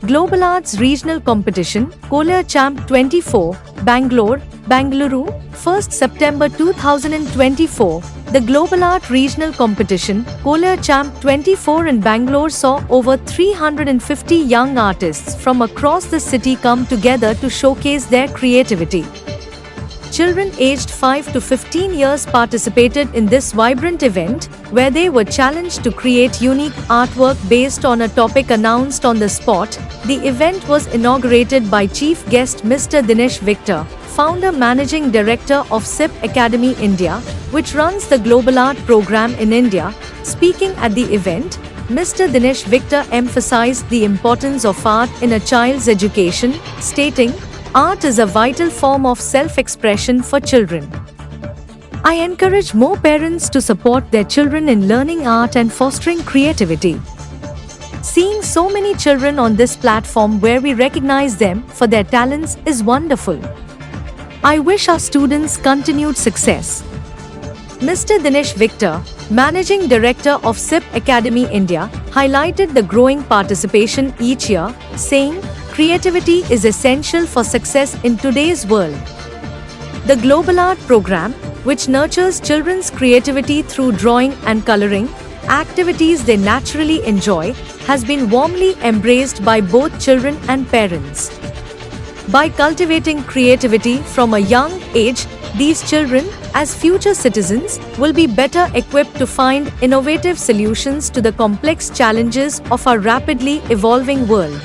Global Arts Regional Competition, Kolar Champ 24, Bangalore, Bengaluru, 1st September 2024. The Global Art Regional Competition, Kolar Champ 24 in Bangalore saw over 350 young artists from across the city come together to showcase their creativity. Children aged 5 to 15 years participated in this vibrant event, where they were challenged to create unique artwork based on a topic announced on the spot. The event was inaugurated by Chief Guest Mr. Dinesh Victor, Founder Managing Director of SIP Academy India, which runs the Global Art program in India. Speaking at the event, Mr. Dinesh Victor emphasized the importance of art in a child's education, stating, "Art is a vital form of self-expression for children. I encourage more parents to support their children in learning art and fostering creativity. Seeing so many children on this platform where we recognize them for their talents is wonderful. I wish our students continued success." Mr. Dinesh Victor, Managing Director of SIP Academy India, highlighted the growing participation each year, saying, "Creativity is essential for success in today's world." The Global Art program, which nurtures children's creativity through drawing and coloring, activities they naturally enjoy, has been warmly embraced by both children and parents. By cultivating creativity from a young age, these children, as future citizens, will be better equipped to find innovative solutions to the complex challenges of our rapidly evolving world.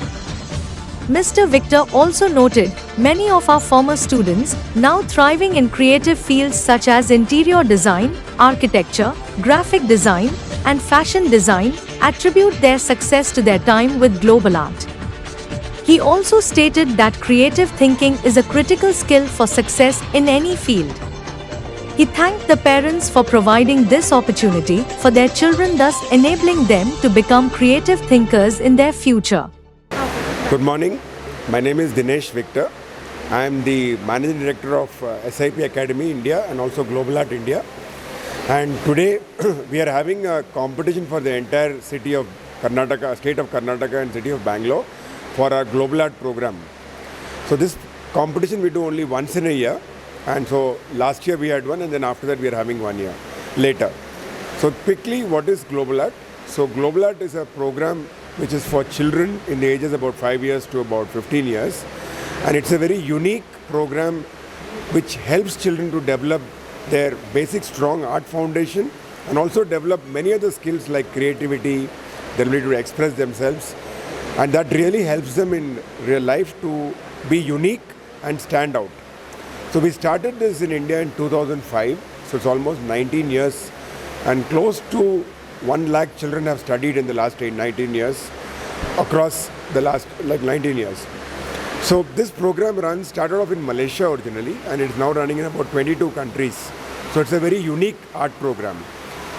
Mr. Victor also noted many of our former students, now thriving in creative fields such as interior design, architecture, graphic design, and fashion design, attribute their success to their time with Global Art. He also stated that creative thinking is a critical skill for success in any field. He thanked the parents for providing this opportunity for their children, thus enabling them to become creative thinkers in their future. Good morning. My name is Dinesh Victor. I am the Managing Director of SIP Academy India and also Global Art India. And today we are having a competition for the entire city of Karnataka, state of Karnataka and city of Bangalore for our Global Art program. So this competition we do only once in a year. And so last year we had one, and then after that we are having 1 year later. So quickly, what is Global Art? So Global Art is a program which is for children in the ages about 5 years to about 15 years. And it's a very unique program which helps children to develop their basic strong art foundation and also develop many other skills like creativity, their ability to express themselves. And that really helps them in real life to be unique and stand out. So we started this in India in 2005. So it's almost 19 years, and close to 1 lakh children have studied in the last 19 years across the last 19 years. So this program started off in Malaysia originally, and it's now running in about 22 countries. So it's a very unique art program.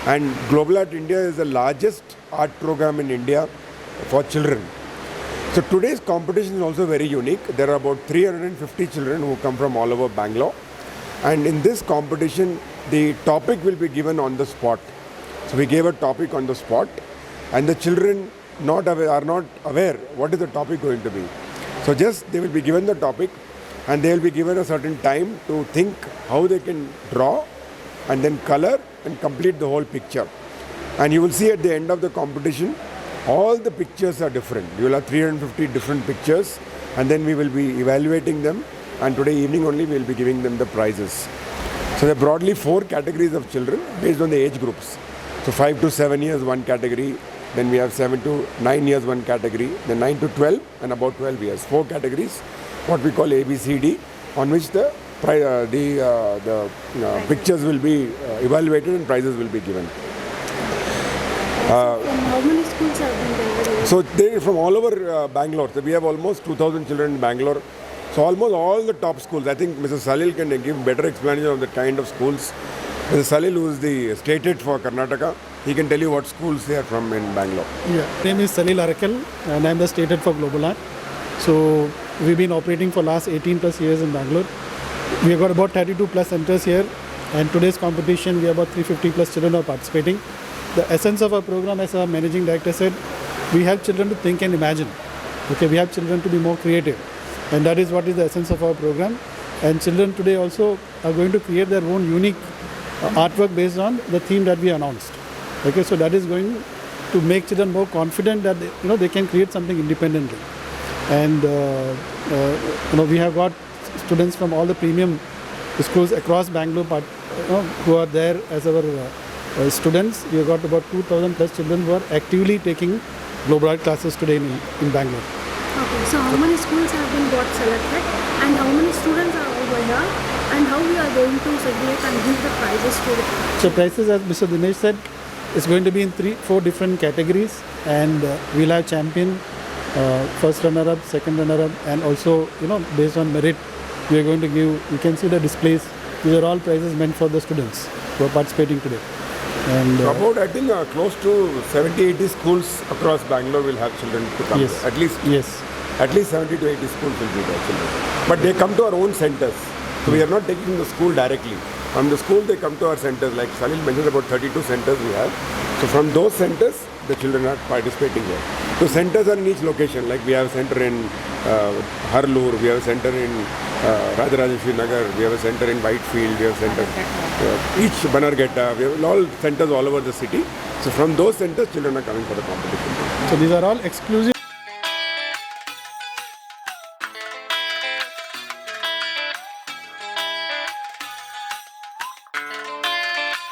And Global Art India is the largest art program in India for children. So today's competition is also very unique. There are about 350 children who come from all over Bangalore. And in this competition, the topic will be given on the spot. So we gave a topic on the spot, and the children are not aware what is the topic going to be. So just they will be given the topic, and they will be given a certain time to think how they can draw and then color and complete the whole picture. And you will see at the end of the competition, all the pictures are different. You will have 350 different pictures, and then we will be evaluating them, and today evening only we will be giving them the prizes. So there are broadly 4 categories of children based on the age groups. So 5 to 7 years, one category. Then we have 7 to 9 years, one category. Then 9 to 12 and about 12 years. 4 categories, what we call ABCD, on which the pictures will be evaluated and prizes will be given. From how many schools have been there? So they from all over Bangalore. So we have almost 2,000 children in Bangalore. So almost all the top schools. I think Mr. Salil can give better explanation of the kind of schools. Mr. Salil, who is the state head for Karnataka, he can tell you what schools they are from in Bangalore. Yeah, my name is Salil Arakel, and I am the state head for Global Art. So we've been operating for last 18 plus years in Bangalore. We have got about 32 plus centers here, and today's competition we have about 350 plus children are participating. The essence of our program, as our managing director said, we help children to think and imagine. Okay, we have children to be more creative, and that is what is the essence of our program. And children today also are going to create their own unique artwork based on the theme that we announced. Okay, so that is going to make children more confident that they can create something independently. And we have got students from all the premium schools across Bangalore who are there as our students. We have got about 2,000 plus children who are actively taking global art classes today in Bangalore. Okay, so how many schools have been got selected and how many students are over here and how we are going to segregate and give the prizes to the So prizes, as Mr. Dinesh said, is going to be in 4 different categories, and we'll have champion, first runner-up, second runner-up, and also based on merit, we are going to give. You can see the displays. These are all prizes meant for the students who are participating today. And So about, I think, close to 70-80 schools across Bangalore will have children to come. yes, At least yes. 70 to 80 schools will be there children. But they come to our own centers. So we are not taking the school directly. From the school they come to our centers. Like Salil mentioned, about 32 centers we have. So from those centers, the children are participating there. So centers are in each location. Like we have a center in Harloor, we have a center in Rajarajeshwari Nagar, we have a center in Whitefield, we have a center each Bannerghatta, we have all centers all over the city. So from those centers, children are coming for the competition. So these are all exclusive